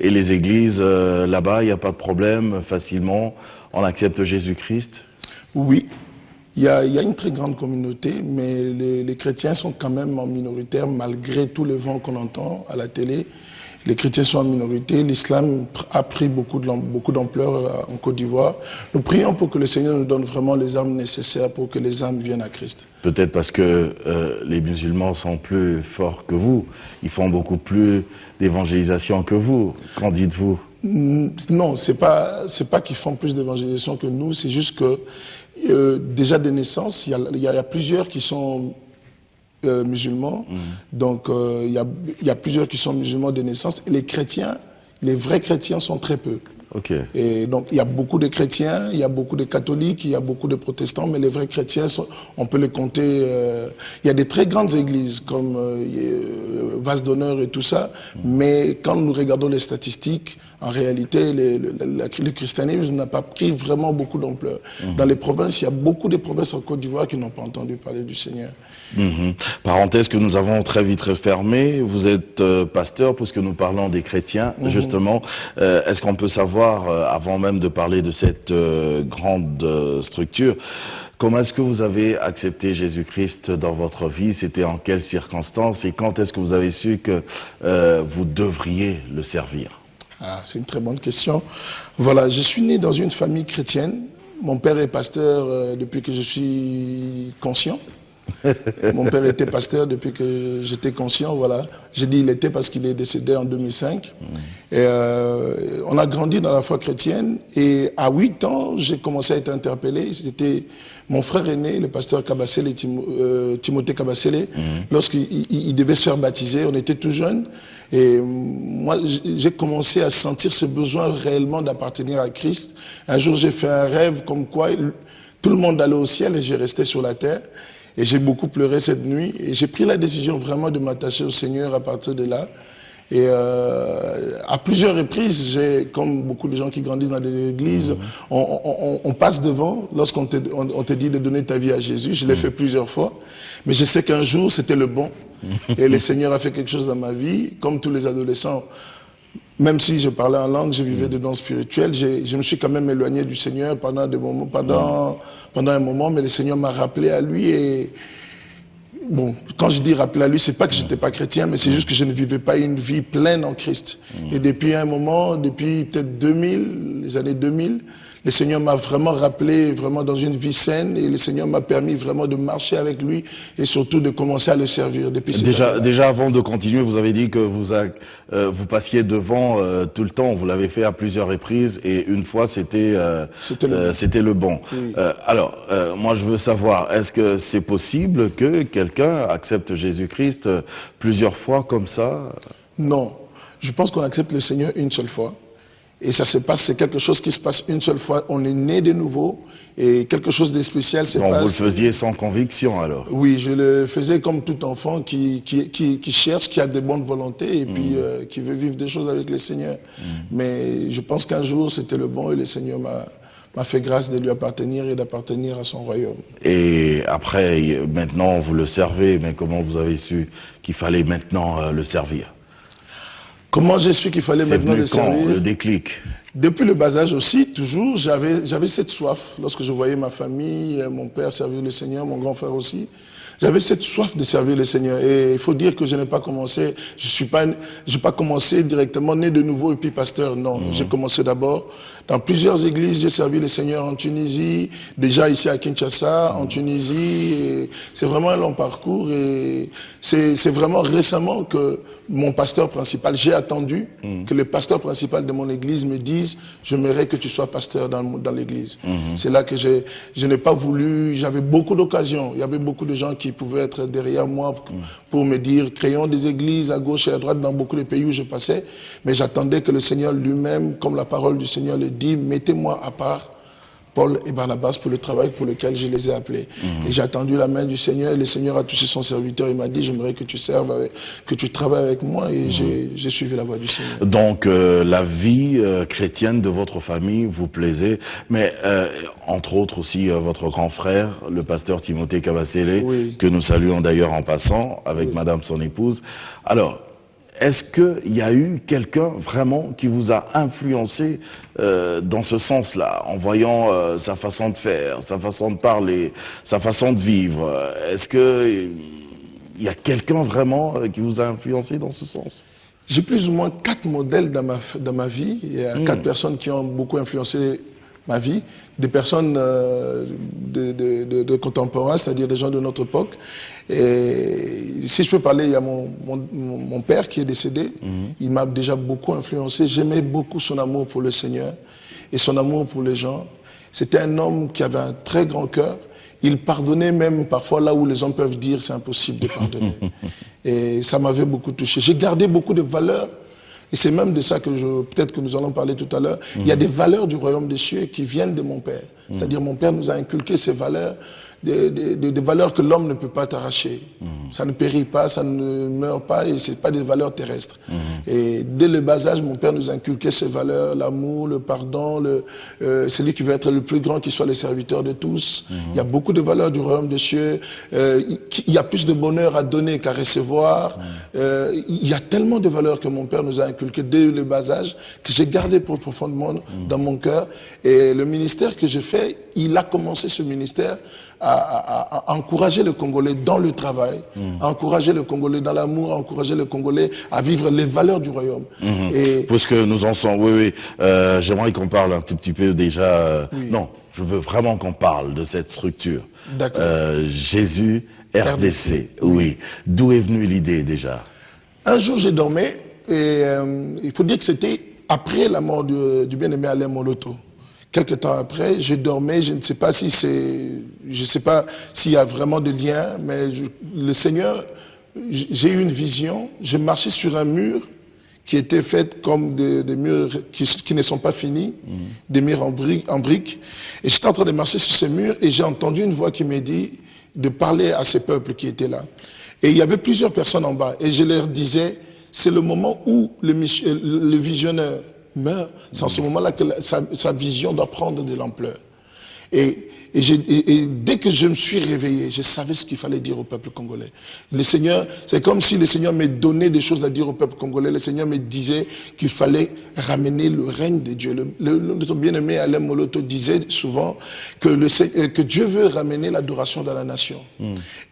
Et les églises, là-bas, il n'y a pas de problème, facilement, on accepte Jésus-Christ? Oui, il y a une très grande communauté, mais les chrétiens sont quand même en minoritaire, malgré tout le vent qu'on entend à la télé. Les chrétiens sont en minorité, l'islam a pris beaucoup d'ampleur en Côte d'Ivoire. Nous prions pour que le Seigneur nous donne vraiment les armes nécessaires pour que les âmes viennent à Christ. Peut-être parce que les musulmans sont plus forts que vous, ils font beaucoup plus d'évangélisation que vous. Qu'en dites-vous? Non, c'est pas qu'ils font plus d'évangélisation que nous, c'est juste que déjà de naissance, il y a plusieurs qui sont musulmans, donc il y a plusieurs qui sont musulmans de naissance, et les chrétiens, les vrais chrétiens sont très peu. Okay. Et donc il y a beaucoup de chrétiens, il y a beaucoup de catholiques, il y a beaucoup de protestants, mais les vrais chrétiens, on peut les compter. Il y a des très grandes églises comme Vase d'honneur et tout ça, mais quand nous regardons les statistiques, en réalité, le christianisme n'a pas pris vraiment beaucoup d'ampleur. Dans les provinces, il y a beaucoup de provinces en Côte d'Ivoire qui n'ont pas entendu parler du Seigneur. Parenthèse que nous avons très vite refermée, vous êtes pasteur, puisque nous parlons des chrétiens, justement. Est-ce qu'on peut savoir, avant même de parler de cette grande structure, comment est-ce que vous avez accepté Jésus-Christ dans votre vie? C'était en quelles circonstances? Et quand est-ce que vous avez su que vous devriez le servir? C'est une très bonne question. Voilà, je suis né dans une famille chrétienne. Mon père est pasteur depuis que je suis conscient. Mon père était pasteur depuis que j'étais conscient, voilà. J'ai dit il était parce qu'il est décédé en 2005. Et on a grandi dans la foi chrétienne et à 8 ans, j'ai commencé à être interpellé. C'était mon frère aîné, le pasteur Kabasele, Timothée Kabasele, lorsqu'il devait se faire baptiser, on était tout jeunes. Et moi, j'ai commencé à sentir ce besoin réellement d'appartenir à Christ. Un jour, j'ai fait un rêve comme quoi tout le monde allait au ciel et j'ai resté sur la terre. Et j'ai beaucoup pleuré cette nuit. Et j'ai pris la décision vraiment de m'attacher au Seigneur à partir de là. Et à plusieurs reprises, comme beaucoup de gens qui grandissent dans des églises, on passe devant lorsqu'on te dit de donner ta vie à Jésus. Je l'ai fait plusieurs fois. Mais je sais qu'un jour, c'était le bon. Et le Seigneur a fait quelque chose dans ma vie. Comme tous les adolescents, même si je parlais en langue, je vivais des dons spirituels, je me suis quand même éloigné du Seigneur pendant un moment, mais le Seigneur m'a rappelé à lui et bon, quand je dis rappeler à lui, c'est pas que j'étais pas chrétien, mais c'est juste que je ne vivais pas une vie pleine en Christ. Et depuis un moment, depuis peut-être 2000, les années 2000, le Seigneur m'a vraiment rappelé vraiment dans une vie saine et le Seigneur m'a permis vraiment de marcher avec lui et surtout de commencer à le servir depuis ces années-là. Déjà avant de continuer, vous avez dit que vous passiez devant tout le temps. Vous l'avez fait à plusieurs reprises et une fois c'était le bon. Oui. Alors, moi je veux savoir, est-ce que c'est possible que quelqu'un accepte Jésus-Christ plusieurs fois comme ça? Non. Je pense qu'on accepte le Seigneur une seule fois. Et ça se passe, c'est quelque chose qui se passe une seule fois. On est né de nouveau et quelque chose de spécial se passe. Donc vous le faisiez sans conviction alors? Oui, je le faisais comme tout enfant qui cherche, qui a de bonnes volontés et puis qui veut vivre des choses avec le Seigneur. Mais je pense qu'un jour c'était le bon et le Seigneur m'a fait grâce de lui appartenir et d'appartenir à son royaume. Et après, maintenant vous le servez, mais comment vous avez su qu'il fallait maintenant le servir? Comment j'ai su qu'il fallait maintenant le servir? C'est venu quand, le déclic? Depuis le bas âge aussi, toujours, j'avais cette soif. Lorsque je voyais ma famille, mon père servir le Seigneur, mon grand frère aussi, j'avais cette soif de servir le Seigneur. Et il faut dire que je n'ai pas commencé, j'ai pas commencé directement né de nouveau et puis pasteur. Non, j'ai commencé d'abord dans plusieurs églises. J'ai servi le Seigneur en Tunisie, déjà ici à Kinshasa, en Tunisie. C'est vraiment un long parcours et c'est vraiment récemment que mon pasteur principal, j'ai attendu que le pasteur principal de mon église me dise « J'aimerais que tu sois pasteur dans l'église ». C'est là que je n'ai pas voulu, j'avais beaucoup d'occasions. Il y avait beaucoup de gens qui pouvaient être derrière moi pour me dire « Créons des églises à gauche et à droite dans beaucoup de pays où je passais ». Mais j'attendais que le Seigneur lui-même, comme la parole du Seigneur le dit, « Mettez-moi à part Paul et Barnabas pour le travail pour lequel je les ai appelés. » Et j'ai attendu la main du Seigneur et le Seigneur a touché son serviteur. Il m'a dit, j'aimerais que tu serves, que tu travailles avec moi et j'ai suivi la voie du Seigneur. Donc la vie chrétienne de votre famille vous plaisait, mais entre autres aussi votre grand frère, le pasteur Timothée Kabasele, que nous saluons d'ailleurs en passant avec madame son épouse. Alors, est-ce qu'il y a eu quelqu'un vraiment qui vous a influencé dans ce sens-là, en voyant sa façon de faire, sa façon de parler, sa façon de vivre? Est-ce que il y a quelqu'un vraiment qui vous a influencé dans ce sens? J'ai plus ou moins 4 modèles dans ma vie. Il y a 4 personnes qui ont beaucoup influencé ma vie, des personnes de contemporains, c'est-à-dire des gens de notre époque. Et si je peux parler, il y a mon père qui est décédé. Il m'a déjà beaucoup influencé. J'aimais beaucoup son amour pour le Seigneur et son amour pour les gens. C'était un homme qui avait un très grand cœur. Il pardonnait même parfois là où les hommes peuvent dire c'est impossible de pardonner. Et ça m'avait beaucoup touché. J'ai gardé beaucoup de valeurs. Et c'est même de ça que peut-être que nous allons parler tout à l'heure. Il y a des valeurs du royaume des cieux qui viennent de mon père. C'est-à-dire mon père nous a inculqué ces valeurs, des valeurs que l'homme ne peut pas t'arracher. Ça ne périt pas, ça ne meurt pas et c'est pas des valeurs terrestres. Et dès le bas âge, mon père nous a inculqué ces valeurs, l'amour, le pardon, celui qui veut être le plus grand, qui soit le serviteur de tous. Il y a beaucoup de valeurs du royaume des cieux. Il y a plus de bonheur à donner qu'à recevoir. Il y a tellement de valeurs que mon père nous a inculquées dès le bas âge que j'ai gardé profondément dans mon cœur. Et le ministère que j'ai fait, il a commencé ce ministère à encourager le Congolais dans le travail, à encourager le Congolais dans l'amour, à encourager le Congolais à vivre les valeurs du royaume. Et puisque nous en sommes, oui, j'aimerais qu'on parle un tout petit peu déjà. Non, je veux vraiment qu'on parle de cette structure. D'accord. Jésus RDC, oui. D'où est venue l'idée déjà? Un jour, j'ai dormi et il faut dire que c'était après la mort du bien-aimé Alain Moloto. Quelque temps après, je dormais, je ne sais pas si s'il y a vraiment de lien, mais le Seigneur, j'ai eu une vision, je marchais sur un mur qui était fait comme des murs qui ne sont pas finis, des murs en briques, et j'étais en train de marcher sur ce mur et j'ai entendu une voix qui me dit de parler à ces peuples qui étaient là. Et il y avait plusieurs personnes en bas, et je leur disais, c'est le moment où le visionnaire meurt, c'est en ce moment-là que sa vision doit prendre de l'ampleur. Et dès que je me suis réveillé, je savais ce qu'il fallait dire au peuple congolais. Le Seigneur, c'est comme si le Seigneur me donnait des choses à dire au peuple congolais. Le Seigneur me disait qu'il fallait ramener le règne de Dieu. Notre bien-aimé Alain Moloto disait souvent que Dieu veut ramener l'adoration dans la nation.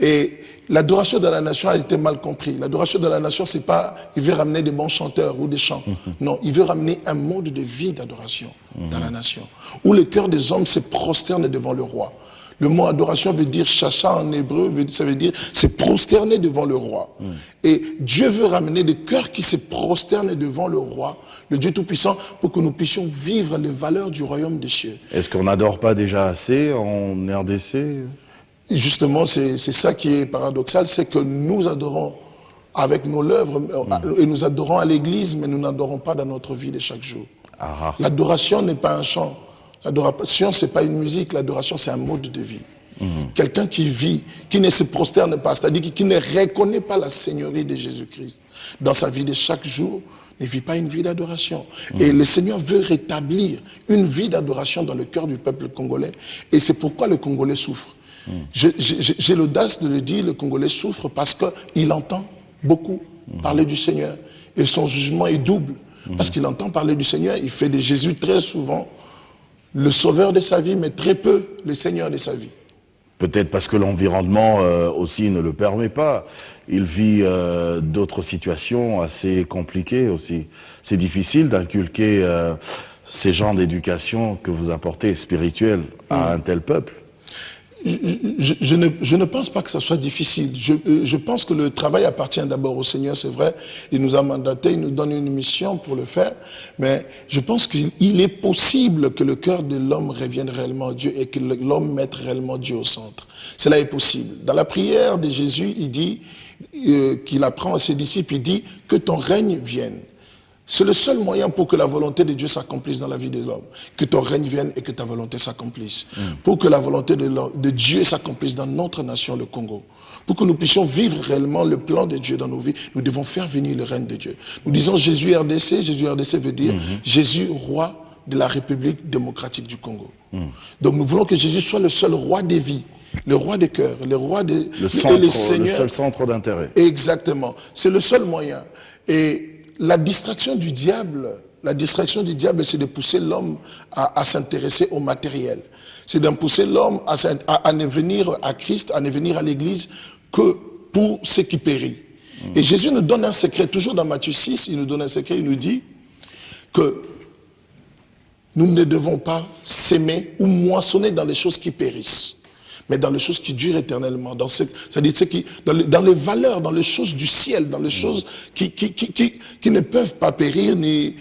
Et l'adoration dans la nation a été mal compris. L'adoration dans la nation, c'est pas, il veut ramener des bons chanteurs ou des chants. Non, il veut ramener un mode de vie d'adoration dans la nation, où le cœur des hommes se prosterne devant le roi. Le mot adoration veut dire chacha en hébreu, ça veut dire se prosterner devant le roi. Et Dieu veut ramener des cœurs qui se prosternent devant le roi, le Dieu Tout-Puissant, pour que nous puissions vivre les valeurs du royaume des cieux. Est-ce qu'on n'adore pas déjà assez en RDC? Justement, c'est ça qui est paradoxal, c'est que nous adorons avec nos lèvres, et nous adorons à l'église, mais nous n'adorons pas dans notre vie de chaque jour. L'adoration n'est pas un chant. L'adoration, c'est pas une musique. L'adoration, c'est un mode de vie. Quelqu'un qui vit, qui ne se prosterne pas, c'est-à-dire qui ne reconnaît pas la seigneurie de Jésus-Christ dans sa vie de chaque jour, ne vit pas une vie d'adoration. Et le Seigneur veut rétablir une vie d'adoration dans le cœur du peuple congolais. Et c'est pourquoi le Congolais souffre. J'ai l'audace de le dire, le Congolais souffre parce qu'il entend beaucoup parler du Seigneur. Et son jugement est double. Parce qu'il entend parler du Seigneur, il fait de Jésus très souvent le sauveur de sa vie, mais très peu le Seigneur de sa vie. Peut-être parce que l'environnement aussi ne le permet pas. Il vit d'autres situations assez compliquées aussi. C'est difficile d'inculquer ces genres d'éducation que vous apportez spirituelle à un tel peuple. Je ne pense pas que ça soit difficile. Je pense que le travail appartient d'abord au Seigneur, c'est vrai. Il nous a mandaté, il nous donne une mission pour le faire. Mais je pense qu'il est possible que le cœur de l'homme revienne réellement à Dieu et que l'homme mette réellement Dieu au centre. Cela est possible. Dans la prière de Jésus, il dit, qu'il apprend à ses disciples, il dit que ton règne vienne. C'est le seul moyen pour que la volonté de Dieu s'accomplisse dans la vie de l'homme. Que ton règne vienne et que ta volonté s'accomplisse. Pour que la volonté de Dieu s'accomplisse dans notre nation, le Congo. Pour que nous puissions vivre réellement le plan de Dieu dans nos vies, nous devons faire venir le règne de Dieu. Nous disons Jésus RDC. Jésus RDC veut dire Jésus, roi de la République démocratique du Congo. Donc nous voulons que Jésus soit le seul roi des vies. Le roi des cœurs, le roi des... Le seul centre d'intérêt. Exactement. C'est le seul moyen. Et la distraction du diable, c'est de pousser l'homme à s'intéresser au matériel. C'est de pousser l'homme à ne venir à Christ, à ne venir à l'église que pour ce qui périt. Et Jésus nous donne un secret, toujours dans Matthieu 6, il nous donne un secret, il nous dit que nous ne devons pas s'aimer ou moissonner dans les choses qui périssent, mais dans les choses qui durent éternellement, c'est-à-dire dans les valeurs, dans les choses du ciel, dans les choses qui ne peuvent pas périr, ni,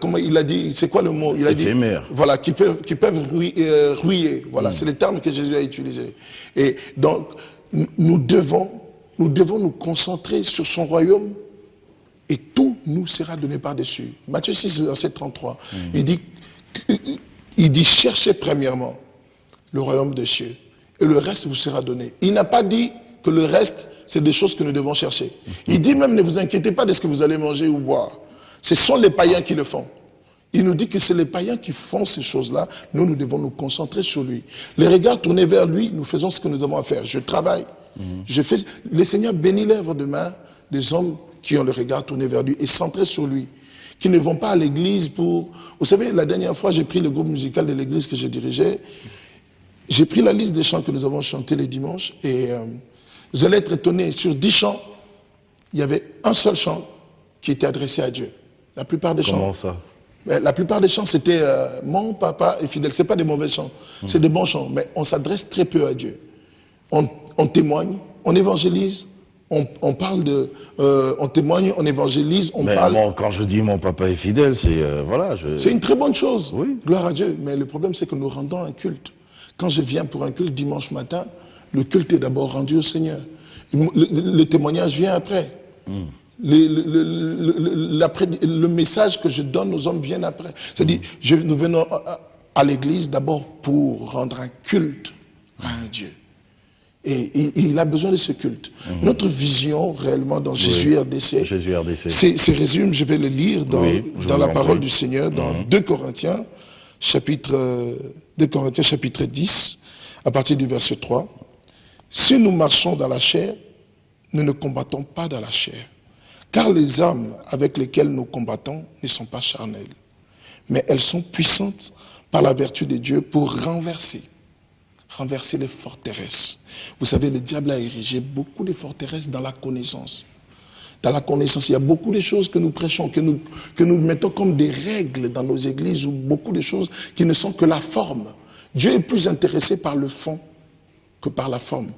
comment il a dit, c'est quoi le mot? Il a dit, voilà, qui peuvent rouiller. Voilà, c'est le terme que Jésus a utilisé. Et donc, nous devons nous concentrer sur son royaume et tout nous sera donné par-dessus. Matthieu 6, verset 33, il dit, cherchez premièrement le royaume des cieux et le reste vous sera donné. Il n'a pas dit que le reste, c'est des choses que nous devons chercher. Il dit même, ne vous inquiétez pas de ce que vous allez manger ou boire. Ce sont les païens qui le font. Il nous dit que c'est les païens qui font ces choses-là. Nous, nous devons nous concentrer sur lui. Les regards tournés vers lui, nous faisons ce que nous devons faire. Je travaille. Le Seigneur bénit l'œuvre de main des hommes qui ont le regard tourné vers lui et centré sur lui. Qui ne vont pas à l'église pour... Vous savez, la dernière fois, j'ai pris le groupe musical de l'église que je dirigeais. J'ai pris la liste des chants que nous avons chantés les dimanches et vous allez être étonnés. Sur 10 chants, il y avait un seul chant qui était adressé à Dieu. La plupart des chants... Comment ça? La plupart des chants, c'était mon papa est fidèle. Ce n'est pas des mauvais chants, c'est des bons chants. Mais on s'adresse très peu à Dieu. On témoigne, on évangélise, on parle de... on témoigne, on évangélise, on parle... Mais quand je dis mon papa est fidèle, c'est... voilà, C'est une très bonne chose, oui. Gloire à Dieu. Mais le problème, c'est que nous rendons un culte. Quand je viens pour un culte dimanche matin, le culte est d'abord rendu au Seigneur. Le témoignage vient après. Le message que je donne aux hommes vient après. C'est-à-dire, nous venons à l'église d'abord pour rendre un culte à un Dieu. Et il a besoin de ce culte. Notre vision réellement dans Jésus RDC, c'est résumé, je vais le lire dans la parole du Seigneur, dans 2 Corinthiens, chapitre 10, à partir du verset 3. Si nous marchons dans la chair, nous ne combattons pas dans la chair. Car les armes avec lesquelles nous combattons ne sont pas charnelles, mais elles sont puissantes par la vertu de Dieu pour renverser les forteresses. Vous savez, le diable a érigé beaucoup de forteresses dans la connaissance. Dans la connaissance, il y a beaucoup de choses que nous prêchons, que nous mettons comme des règles dans nos églises, ou beaucoup de choses qui ne sont que la forme. Dieu est plus intéressé par le fond que par la forme.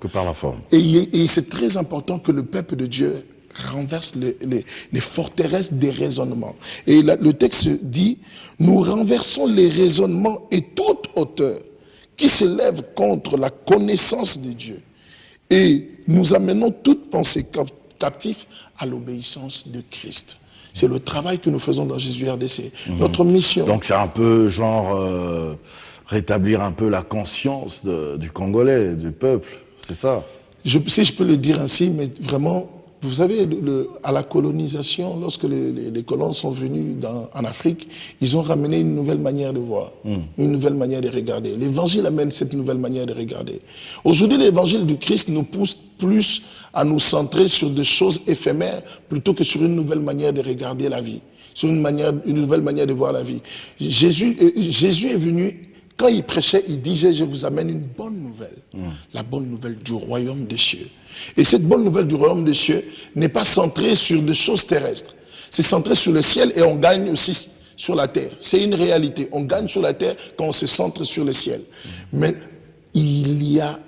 Et c'est très important que le peuple de Dieu renverse les forteresses des raisonnements. Et le texte dit, nous renversons les raisonnements et toute hauteur qui s'élève contre la connaissance de Dieu. Et nous amenons toute pensée captive à l'obéissance de Christ. C'est le travail que nous faisons dans Jésus RDC. Notre mission. Donc c'est un peu genre rétablir un peu la conscience du Congolais, du peuple, c'est ça? Si je peux le dire ainsi, mais vraiment, vous savez, à la colonisation, lorsque les colons sont venus en Afrique, ils ont ramené une nouvelle manière de voir, une nouvelle manière de regarder. L'évangile amène cette nouvelle manière de regarder. Aujourd'hui, l'évangile du Christ nous pousse plus à nous centrer sur des choses éphémères plutôt que sur une nouvelle manière de regarder la vie, sur une nouvelle manière de voir la vie. Jésus est venu, quand il prêchait, il disait, je vous amène une bonne nouvelle, la bonne nouvelle du royaume des cieux. Et cette bonne nouvelle du royaume des cieux n'est pas centrée sur des choses terrestres. C'est centré sur le ciel et on gagne aussi sur la terre. C'est une réalité. On gagne sur la terre quand on se centre sur le ciel. Mais il y a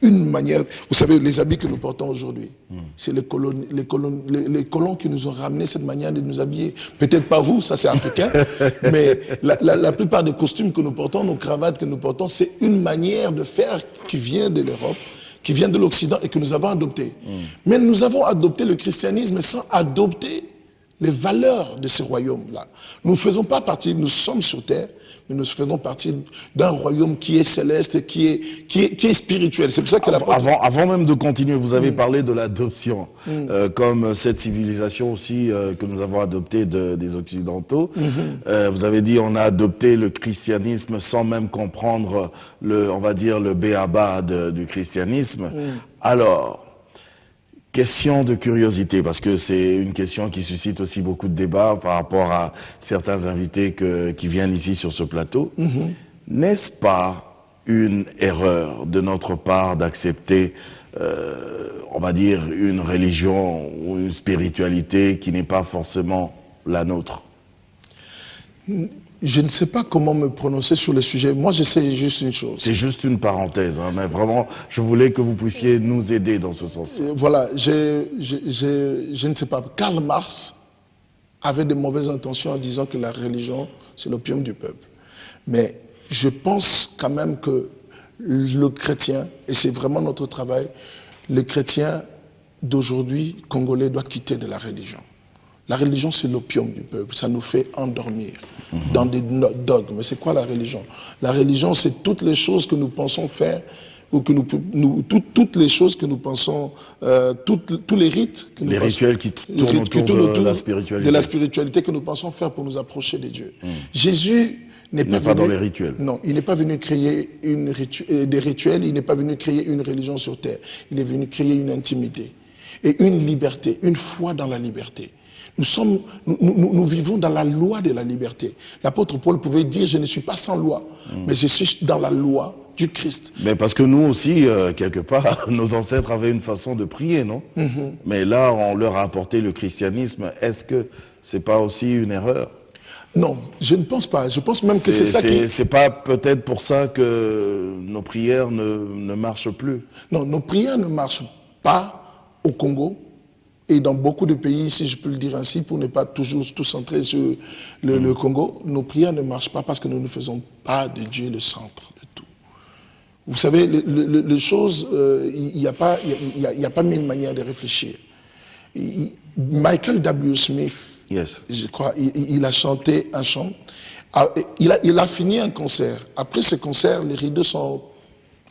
une manière... Vous savez, les habits que nous portons aujourd'hui, c'est les colons qui nous ont ramené cette manière de nous habiller. Peut-être pas vous, ça c'est africain, mais la plupart des costumes que nous portons, nos cravates que nous portons, c'est une manière de faire qui vient de l'Europe, qui vient de l'Occident et que nous avons adopté. Mais nous avons adopté le christianisme sans adopter les valeurs de ce royaume-là. Nous ne faisons pas partie, nous sommes sur terre, mais nous faisons partie d'un royaume qui est céleste, qui est spirituel. C'est pour ça que avant même de continuer, vous avez parlé de l'adoption, comme cette civilisation aussi que nous avons adoptée des Occidentaux. Vous avez dit on a adopté le christianisme sans même comprendre on va dire le b.a.-ba du christianisme. Alors, Question de curiosité, parce que c'est une question qui suscite aussi beaucoup de débats par rapport à certains invités qui viennent ici sur ce plateau. N'est-ce pas une erreur de notre part d'accepter, on va dire, une religion ou une spiritualité qui n'est pas forcément la nôtre? Je ne sais pas comment me prononcer sur le sujet. Moi, j'essaie juste une chose. C'est juste une parenthèse, hein, mais vraiment, je voulais que vous puissiez nous aider dans ce sens. Voilà, je ne sais pas. Karl Marx avait de mauvaises intentions en disant que la religion, c'est l'opium du peuple. Mais je pense quand même que le chrétien, et c'est vraiment notre travail, le chrétien d'aujourd'hui, congolais, doit quitter de la religion. La religion, c'est l'opium du peuple. Ça nous fait endormir dans des dogmes. Mais c'est quoi la religion? La religion, c'est toutes les choses que nous pensons faire, ou que toutes les choses que nous pensons, tous les rites que nous les pensons, rituels qui tournent autour de la spiritualité. De la spiritualité que nous pensons faire pour nous approcher de Dieu. Jésus n'est pas venu, dans les rituels. Non, il n'est pas venu créer des rituels, il n'est pas venu créer une religion sur terre. Il est venu créer une intimité et une liberté, une foi dans la liberté. Nous vivons dans la loi de la liberté. L'apôtre Paul pouvait dire, je ne suis pas sans loi, mais je suis dans la loi du Christ. Mais parce que nous aussi, quelque part, nos ancêtres avaient une façon de prier, non? Mais là, on leur a apporté le christianisme. Est-ce que c'est pas aussi une erreur? Non, je ne pense pas. Je pense même que c'est ça qui... C'est pas peut-être pour ça que nos prières ne marchent plus? Non, nos prières ne marchent pas au Congo. Et dans beaucoup de pays, si je peux le dire ainsi, pour ne pas toujours tout centrer sur le Congo, nos prières ne marchent pas parce que nous ne faisons pas de Dieu le centre de tout. Vous savez, les choses, il n'y a pas mille manières de réfléchir. Michael W. Smith, je crois, il a chanté un chant. Il a fini un concert. Après ce concert, les rideaux sont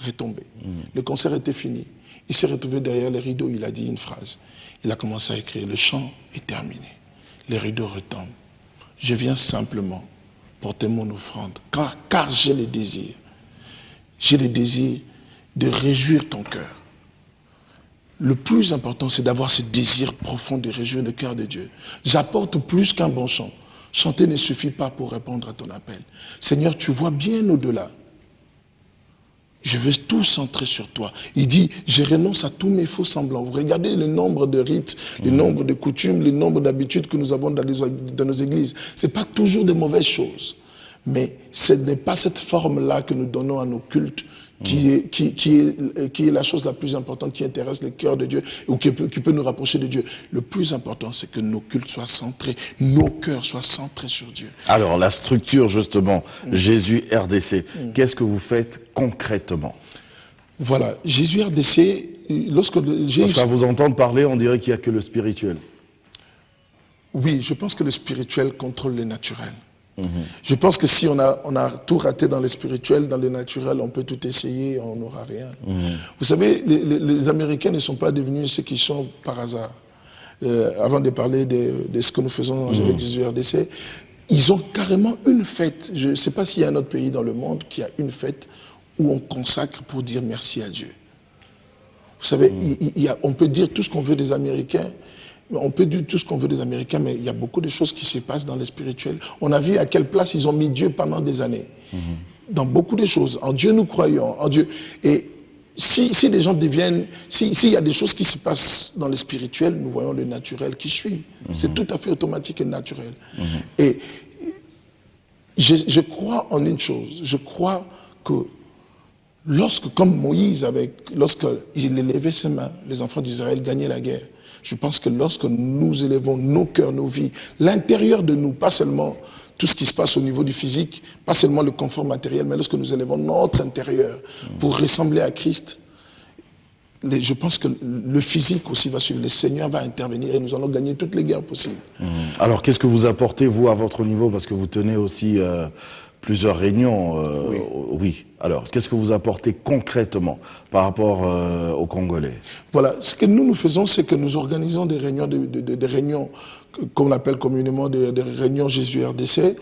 retombés. Le concert était fini. Il s'est retrouvé derrière les rideaux, il a dit une phrase. Il a commencé à écrire, le chant est terminé, les rideaux retombent. Je viens simplement porter mon offrande, car j'ai le désir de réjouir ton cœur. Le plus important, c'est d'avoir ce désir profond de réjouir le cœur de Dieu. J'apporte plus qu'un bon chant. Chanter ne suffit pas pour répondre à ton appel. Seigneur, tu vois bien au-delà. Je veux tout centrer sur toi. Il dit, je renonce à tous mes faux semblants. Vous regardez le nombre de rites, le nombre de coutumes, le nombre d'habitudes que nous avons dans nos églises. Ce n'est pas toujours de mauvaises choses. Mais ce n'est pas cette forme-là que nous donnons à nos cultes qui est la chose la plus importante qui intéresse le cœur de Dieu ou qui peut nous rapprocher de Dieu. Le plus important, c'est que nos cultes soient centrés, nos cœurs soient centrés sur Dieu. Alors, la structure, justement, Jésus RDC, qu'est-ce que vous faites concrètement? Voilà, Jésus RDC, parce qu'à vous entendre parler, on dirait qu'il n'y a que le spirituel. Oui, je pense que le spirituel contrôle le naturel. Je pense que si on a tout raté dans le spirituel, dans le naturel, on peut tout essayer, on n'aura rien. Vous savez, les Américains ne sont pas devenus ce qu'ils sont par hasard. Avant de parler de ce que nous faisons avec Jésus RDC, ils ont carrément une fête. Je ne sais pas s'il y a un autre pays dans le monde qui a une fête où on consacre pour dire merci à Dieu. Vous savez, on peut dire tout ce qu'on veut des Américains, on peut dire tout ce qu'on veut des Américains, mais il y a beaucoup de choses qui se passent dans le spirituel. On a vu à quelle place ils ont mis Dieu pendant des années. Dans beaucoup de choses. En Dieu, nous croyons. En Dieu. Et si les gens deviennent... S'il y a des choses qui se passent dans le spirituel, nous voyons le naturel qui suit. C'est tout à fait automatique et naturel. Et je crois en une chose. Je crois que comme Moïse, lorsqu'il élevait ses mains, les enfants d'Israël gagnaient la guerre. Je pense que lorsque nous élevons nos cœurs, nos vies, l'intérieur de nous, pas seulement tout ce qui se passe au niveau du physique, pas seulement le confort matériel, mais lorsque nous élevons notre intérieur pour ressembler à Christ, je pense que le physique aussi va suivre. Le Seigneur va intervenir et nous allons gagner toutes les guerres possibles. Alors, qu'est-ce que vous apportez, vous, à votre niveau? Parce que vous tenez aussi plusieurs réunions. Oui. Alors, qu'est-ce que vous apportez concrètement par rapport aux Congolais? Voilà. Ce que nous faisons, c'est que nous organisons des réunions, des réunions qu'on appelle communément des réunions Jésus RDC.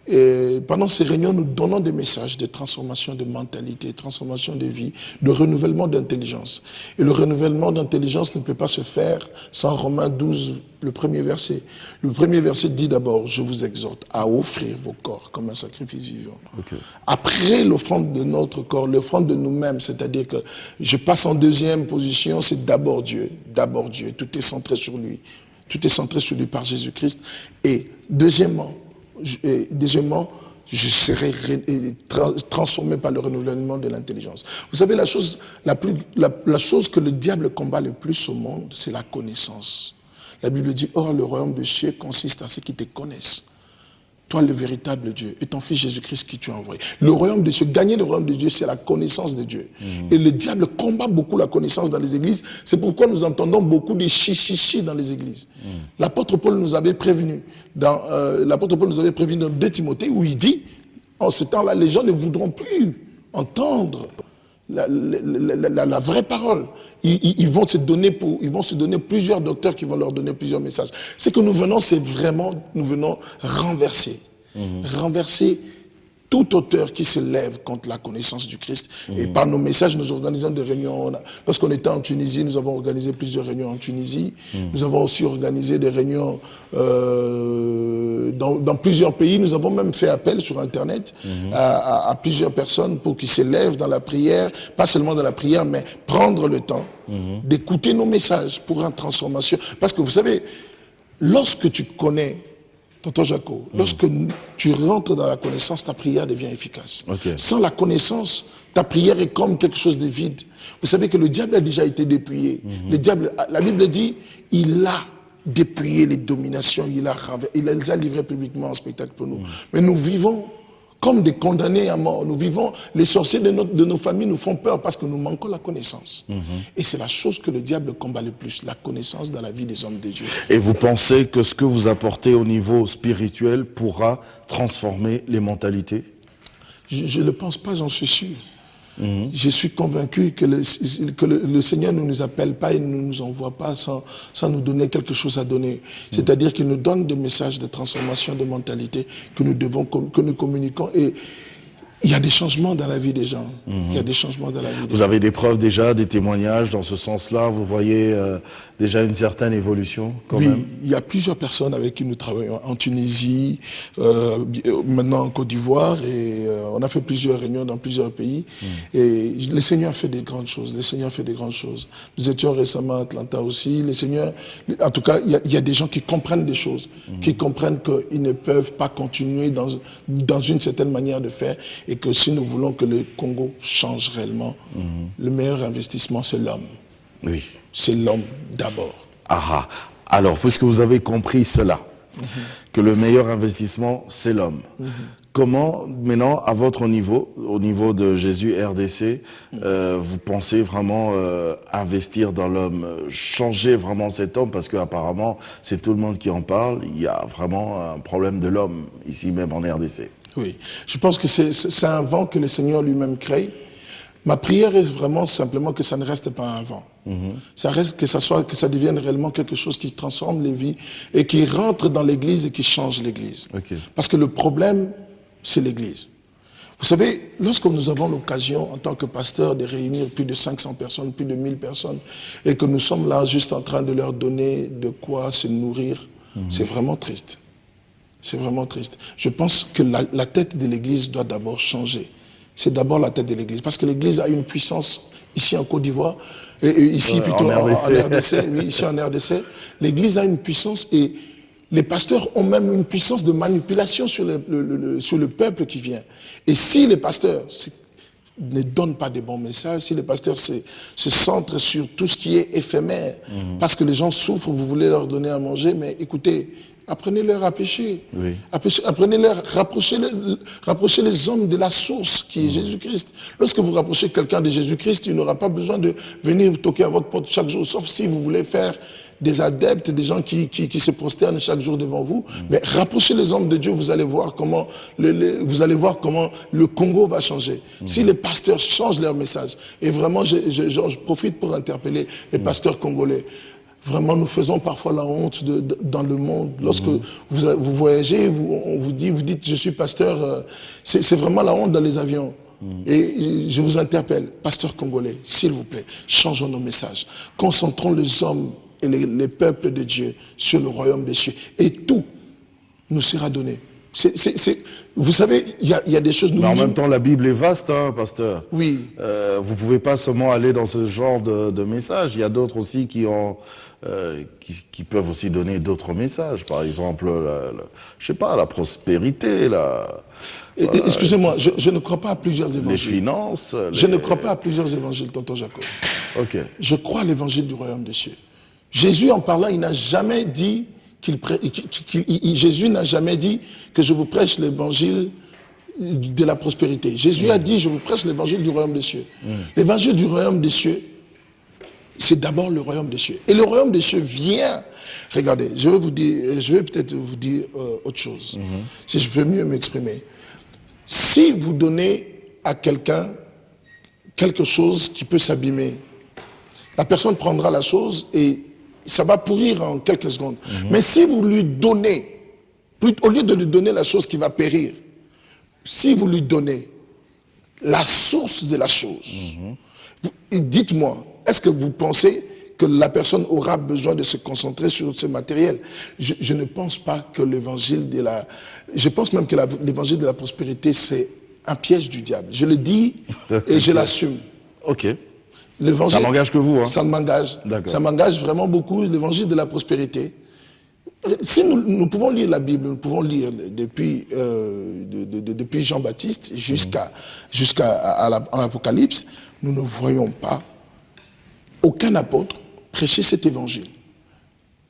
Et pendant ces réunions, nous donnons des messages de transformation de mentalité, transformation de vie, de renouvellement d'intelligence. Et le renouvellement d'intelligence ne peut pas se faire sans Romains 12, le premier verset. Le premier verset dit d'abord, je vous exhorte à offrir vos corps comme un sacrifice vivant. Okay. Après l'offrande de notre corps, l'offrande de nous-mêmes, c'est-à-dire que je passe en deuxième position, c'est d'abord Dieu, tout est centré sur lui. Tout est centré sur lui par Jésus-Christ. Et deuxièmement, je serai transformé par le renouvellement de l'intelligence. Vous savez, la chose que le diable combat le plus au monde, c'est la connaissance. La Bible dit, or le royaume des cieux consiste à ceux qui te connaissent. Toi, le véritable Dieu, et ton Fils Jésus-Christ qui tu as envoyé. Le royaume de Dieu, gagner le royaume de Dieu, c'est la connaissance de Dieu. Et le diable combat beaucoup la connaissance dans les églises. C'est pourquoi nous entendons beaucoup de chichichi dans les églises. L'apôtre Paul nous avait prévenu dans 2 Timothée où il dit, en ce temps-là, les gens ne voudront plus entendre la vraie parole. Ils vont se donner plusieurs docteurs qui vont leur donner plusieurs messages. Ce que nous venons, nous venons renverser. Renverser tout auteur qui se lève contre la connaissance du Christ. Et par nos messages, nous organisons des réunions. Lorsqu'on était en Tunisie, nous avons organisé plusieurs réunions en Tunisie. Nous avons aussi organisé des réunions dans plusieurs pays. Nous avons même fait appel sur Internet à plusieurs personnes pour qu'ils se lèvent dans la prière, pas seulement dans la prière, mais prendre le temps d'écouter nos messages pour une transformation. Parce que vous savez, lorsque tu connais, Tonton Jaco, lorsque tu rentres dans la connaissance, ta prière devient efficace. Okay. Sans la connaissance, ta prière est comme quelque chose de vide. Vous savez que le diable a déjà été dépouillé. Le diable, la Bible dit, il a dépouillé les dominations, il les a livrées publiquement en spectacle pour nous. Mais nous vivons comme des condamnés à mort. Nous vivons, les sorciers de nos familles nous font peur parce que nous manquons la connaissance. Et c'est la chose que le diable combat le plus, la connaissance dans la vie des hommes de Dieu. Et vous pensez que ce que vous apportez au niveau spirituel pourra transformer les mentalités? Je ne le pense pas, j'en suis sûr. Je suis convaincu que le Seigneur ne nous appelle pas et ne nous envoie pas sans nous donner quelque chose à donner. C'est-à-dire qu'il nous donne des messages de transformation de mentalité que nous communiquons. Et il y a des changements dans la vie des gens. Il y a des changements dans la vie des gens. Vous avez des preuves déjà, des témoignages dans ce sens-là? Vous voyez déjà une certaine évolution quand même? Il y a plusieurs personnes avec qui nous travaillons en Tunisie, maintenant en Côte d'Ivoire, et on a fait plusieurs réunions dans plusieurs pays. Et le Seigneur fait des grandes choses. Le Seigneur fait des grandes choses. Nous étions récemment à Atlanta aussi. Le Seigneur, en tout cas, il y a des gens qui comprennent des choses, qui comprennent qu'ils ne peuvent pas continuer dans une certaine manière de faire. Et que si nous voulons que le Congo change réellement, le meilleur investissement, c'est l'homme. Oui. C'est l'homme d'abord. Ah, alors, puisque vous avez compris cela, que le meilleur investissement, c'est l'homme, comment, maintenant, à votre niveau, au niveau de Jésus RDC, vous pensez vraiment investir dans l'homme, changer vraiment cet homme, parce qu'apparemment, c'est tout le monde qui en parle, il y a vraiment un problème de l'homme, ici même en RDC. Oui, je pense que c'est un vent que le Seigneur lui-même crée. Ma prière est vraiment simplement que ça ne reste pas un vent. Ça reste que ça devienne réellement quelque chose qui transforme les vies et qui rentre dans l'église et qui change l'église. Okay. Parce que le problème, c'est l'église. Vous savez, lorsque nous avons l'occasion, en tant que pasteur, de réunir plus de 500 personnes, plus de 1000 personnes, et que nous sommes là juste en train de leur donner de quoi se nourrir, c'est vraiment triste. C'est vraiment triste. Je pense que la tête de l'Église doit d'abord changer. C'est d'abord la tête de l'Église. Parce que l'Église a une puissance ici en Côte d'Ivoire, et ici plutôt en RDC. Oui, ici en RDC. L'Église a une puissance et les pasteurs ont même une puissance de manipulation sur le peuple qui vient. Et si les pasteurs ne donnent pas de bons messages, si les pasteurs se centrent sur tout ce qui est éphémère, parce que les gens souffrent, vous voulez leur donner à manger, mais écoutez, apprenez-leur à pécher. Oui. Apprenez-leur, rapprochez les hommes de la source qui est Jésus-Christ. Lorsque vous rapprochez quelqu'un de Jésus-Christ, il n'aura pas besoin de venir vous toquer à votre porte chaque jour, sauf si vous voulez faire des adeptes, des gens qui se prosternent chaque jour devant vous. Mais rapprochez les hommes de Dieu, vous allez voir comment le Congo va changer. Si les pasteurs changent leur message, et vraiment je profite pour interpeller les pasteurs congolais, Vraiment, nous faisons parfois la honte dans le monde. Lorsque vous voyagez, vous dites, je suis pasteur, c'est vraiment la honte dans les avions. Et je vous interpelle, pasteur congolais, s'il vous plaît, changeons nos messages. Concentrons les hommes et les peuples de Dieu sur le royaume des cieux. Et tout nous sera donné. Vous savez, il y a des choses... Mais en même temps, la Bible est vaste, hein, pasteur. Oui. Vous pouvez pas seulement aller dans ce genre de messages. Il y a d'autres aussi qui peuvent aussi donner d'autres messages. Par exemple, je sais pas, la prospérité, excusez-moi, je ne crois pas à plusieurs évangiles. Les finances. Je ne crois pas à plusieurs évangiles, tonton Jacob. Ok. Je crois à l'évangile du royaume des cieux. Jésus, en parlant, il n'a jamais dit Jésus n'a jamais dit que je vous prêche l'évangile de la prospérité. Jésus a dit, je vous prêche l'évangile du royaume des cieux. L'évangile du royaume des cieux, c'est d'abord le royaume des cieux. Et le royaume des cieux vient. Regardez, je vais peut-être vous dire autre chose, si je peux mieux m'exprimer. Si vous donnez à quelqu'un quelque chose qui peut s'abîmer, la personne prendra la chose et ça va pourrir en quelques secondes. Mais si vous lui donnez, au lieu de lui donner la chose qui va périr, si vous lui donnez la source de la chose, dites-moi, est-ce que vous pensez que la personne aura besoin de se concentrer sur ce matériel? Je ne pense pas que l'évangile de la... Je pense même que l'évangile de la prospérité, c'est un piège du diable. Je le dis et je l'assume. Ok. Ça m'engage que vous, hein? Ça m'engage. Ça m'engage vraiment beaucoup, l'évangile de la prospérité. Si nous pouvons lire la Bible, nous pouvons lire depuis Jean-Baptiste jusqu'à l'Apocalypse, nous ne voyons pas aucun apôtre prêcher cet évangile.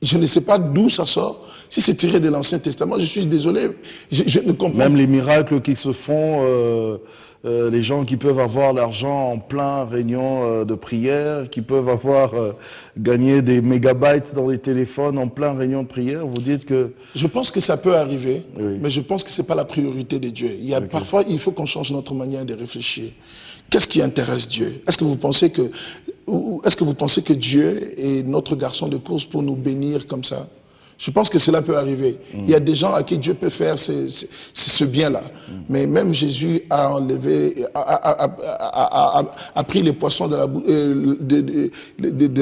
Je ne sais pas d'où ça sort. Si c'est tiré de l'Ancien Testament, je suis désolé, je ne comprends pas. Même les miracles qui se font, les gens qui peuvent avoir l'argent en plein réunion de prière, qui peuvent avoir gagné des mégabytes dans les téléphones en plein réunion de prière, vous dites que... Je pense que ça peut arriver, mais je pense que c'est pas la priorité de Dieu. Parfois, il faut qu'on change notre manière de réfléchir. Qu'est-ce qui intéresse Dieu? Est-ce que vous pensez que Dieu est notre garçon de course pour nous bénir comme ça? Je pense que cela peut arriver. Il y a des gens à qui Dieu peut faire ce bien-là. Mais même Jésus a enlevé, a pris les poissons de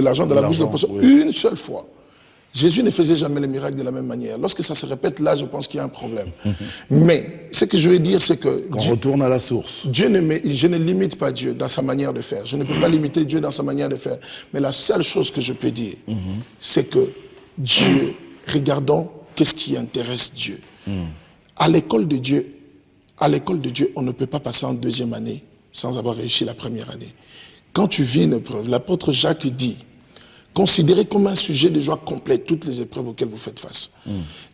l'argent de la bouche des poissons une seule fois. Jésus ne faisait jamais les miracles de la même manière. Lorsque ça se répète, là, je pense qu'il y a un problème. Mais ce que je veux dire, c'est que... On retourne à la source. Je ne limite pas Dieu dans sa manière de faire. Je ne peux pas limiter Dieu dans sa manière de faire. Mais la seule chose que je peux dire, c'est que Dieu... Regardons qu'est-ce qui intéresse Dieu. À l'école de Dieu, on ne peut pas passer en deuxième année sans avoir réussi la première année. Quand tu vis une épreuve, l'apôtre Jacques dit, considérez comme un sujet de joie complète toutes les épreuves auxquelles vous faites face.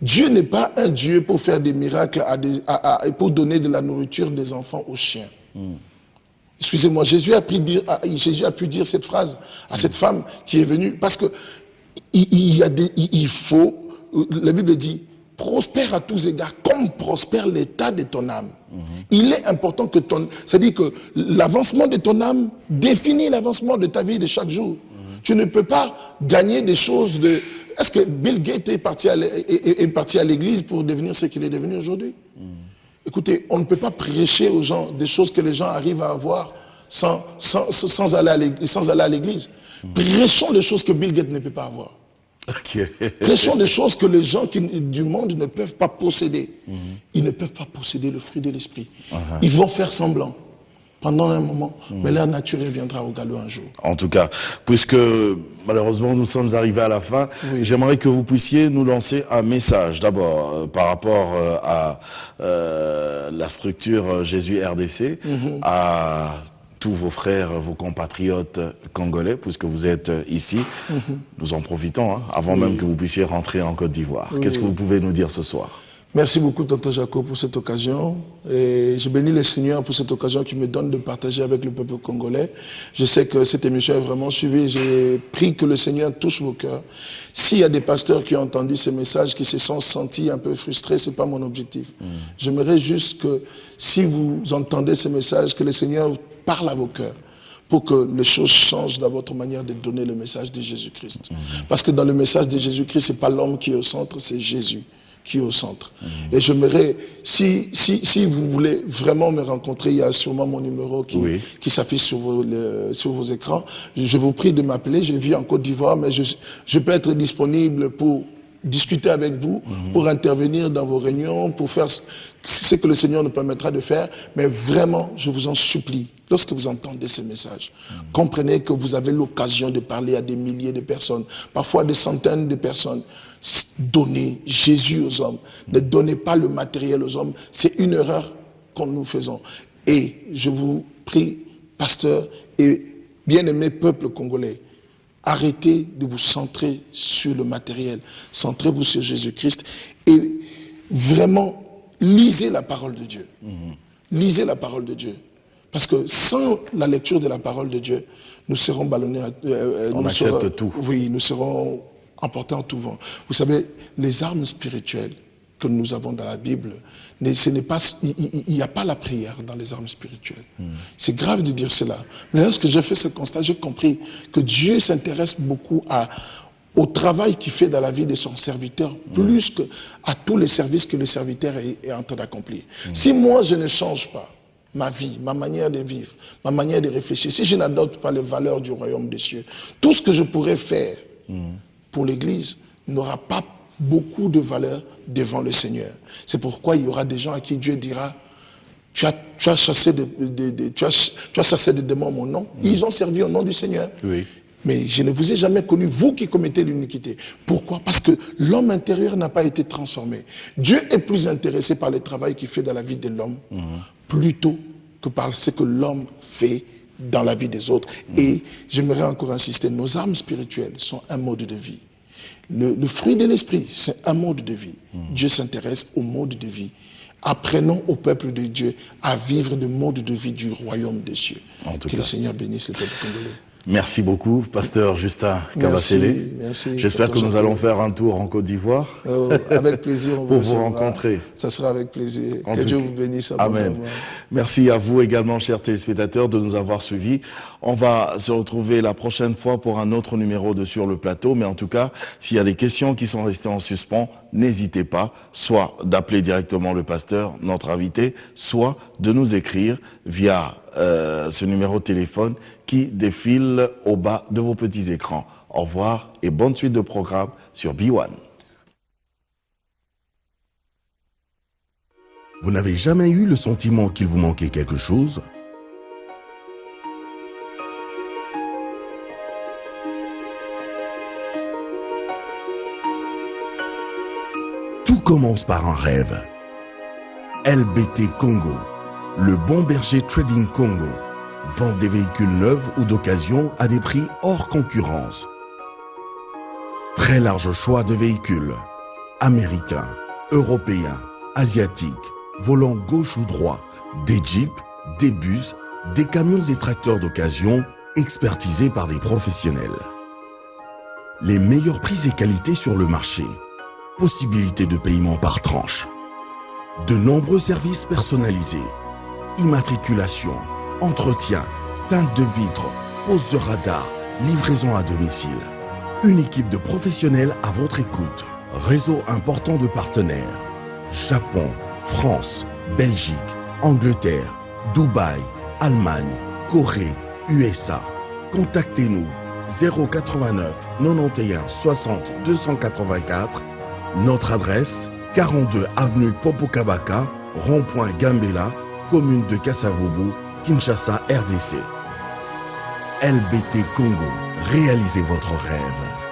Dieu n'est pas un Dieu pour faire des miracles, pour donner de la nourriture des enfants aux chiens. Excusez-moi, Jésus a pu dire cette phrase à cette femme qui est venue, parce que il faut... La Bible dit, prospère à tous égards, comme prospère l'état de ton âme. Il est important que c'est-à-dire que l'avancement de ton âme définit l'avancement de ta vie de chaque jour. Tu ne peux pas gagner des choses de... Est-ce que Bill Gates est parti à l'église pour devenir ce qu'il est devenu aujourd'hui? Écoutez, on ne peut pas prêcher aux gens des choses que les gens arrivent à avoir sans aller à l'église. Prêchons les choses que Bill Gates ne peut pas avoir. Prêchons des choses que les gens du monde ne peuvent pas posséder. Ils ne peuvent pas posséder le fruit de l'esprit. Ils vont faire semblant pendant un moment, mais leur nature viendra au galop un jour. En tout cas, puisque malheureusement nous sommes arrivés à la fin, j'aimerais que vous puissiez nous lancer un message. D'abord, par rapport à la structure Jésus RDC, à tous vos frères, vos compatriotes congolais, puisque vous êtes ici. Nous en profitons, avant même que vous puissiez rentrer en Côte d'Ivoire. Qu'est-ce que vous pouvez nous dire ce soir? Merci beaucoup, tonton Jacob, pour cette occasion. Et je bénis le Seigneur pour cette occasion qui me donne de partager avec le peuple congolais. Je sais que cette émission est vraiment suivie. J'ai pris que le Seigneur touche vos cœurs. S'il y a des pasteurs qui ont entendu ces messages, qui se sont sentis un peu frustrés, c'est pas mon objectif. J'aimerais juste que, si vous entendez ces messages, que le Seigneur parle à vos cœurs pour que les choses changent dans votre manière de donner le message de Jésus-Christ. Parce que dans le message de Jésus-Christ, c'est pas l'homme qui est au centre, c'est Jésus qui est au centre. Et j'aimerais, si vous voulez vraiment me rencontrer, il y a sûrement mon numéro qui s'affiche sur vos écrans. Je vous prie de m'appeler. Je vis en Côte d'Ivoire, mais je peux être disponible pour discuter avec vous, pour intervenir dans vos réunions, pour faire ce que le Seigneur nous permettra de faire. Mais vraiment, je vous en supplie, lorsque vous entendez ces messages, comprenez que vous avez l'occasion de parler à des milliers de personnes, parfois des centaines de personnes. Donnez Jésus aux hommes. Ne donnez pas le matériel aux hommes. C'est une erreur que nous faisons. Et je vous prie, pasteur et bien-aimé peuple congolais, arrêtez de vous centrer sur le matériel. Centrez-vous sur Jésus-Christ et vraiment lisez la parole de Dieu. Lisez la parole de Dieu. Parce que sans la lecture de la parole de Dieu, nous serons ballonnés. On accepte tout. Oui, nous serons emportés en tout vent. Vous savez, les armes spirituelles que nous avons dans la Bible, il n'y a pas la prière dans les armes spirituelles. C'est grave de dire cela. Mais lorsque j'ai fait ce constat, j'ai compris que Dieu s'intéresse beaucoup au travail qu'il fait dans la vie de son serviteur, plus qu'à tous les services que le serviteur est en train d'accomplir. Si moi, je ne change pas ma vie, ma manière de vivre, ma manière de réfléchir, si je n'adopte pas les valeurs du royaume des cieux, tout ce que je pourrais faire pour l'Église n'aura pas beaucoup de valeur devant le Seigneur. C'est pourquoi il y aura des gens à qui Dieu dira: tu as chassé tu as chassé des démons en mon nom. Ils ont servi au nom du Seigneur. Oui. Mais je ne vous ai jamais connu, vous qui commettez l'iniquité. Pourquoi? Parce que l'homme intérieur n'a pas été transformé. Dieu est plus intéressé par le travail qu'il fait dans la vie de l'homme, plutôt que par ce que l'homme fait dans la vie des autres. Et j'aimerais encore insister, nos armes spirituelles sont un mode de vie. Le fruit de l'esprit, c'est un mode de vie. Dieu s'intéresse au mode de vie. Apprenons au peuple de Dieu à vivre le mode de vie du royaume des cieux. Que le Seigneur bénisse le peuple congolais. Merci beaucoup, pasteur Justin Kabasele. Merci. J'espère que nous allons faire un tour en Côte d'Ivoire. Avec plaisir, on pour vous rencontrer. Ça sera avec plaisir. Que Dieu vous bénisse. Amen. Merci à vous également, chers téléspectateurs, de nous avoir suivis. On va se retrouver la prochaine fois pour un autre numéro de Sur le Plateau. Mais en tout cas, s'il y a des questions qui sont restées en suspens, n'hésitez pas, soit d'appeler directement le pasteur, notre invité, soit de nous écrire via ce numéro de téléphone qui défile au bas de vos petits écrans. Au revoir et bonne suite de programme sur B1. Vous n'avez jamais eu le sentiment qu'il vous manquait quelque chose? Tout commence par un rêve. LBT Congo, le Bon Berger Trading Congo, vend des véhicules neufs ou d'occasion à des prix hors concurrence. Très large choix de véhicules, américains, européens, asiatiques, volant gauche ou droit, des jeeps, des bus, des camions et tracteurs d'occasion expertisés par des professionnels. Les meilleurs prix et qualités sur le marché. Possibilité de paiement par tranche. De nombreux services personnalisés. Immatriculation, entretien, teinte de vitre, pose de radar, livraison à domicile. Une équipe de professionnels à votre écoute. Réseau important de partenaires. Japon, France, Belgique, Angleterre, Dubaï, Allemagne, Corée, USA. Contactez-nous 089 91 60 284. Notre adresse 42 avenue Popokabaka, rond-point Gambela, commune de Kasavubu, Kinshasa, RDC. LBT Congo, réalisez votre rêve.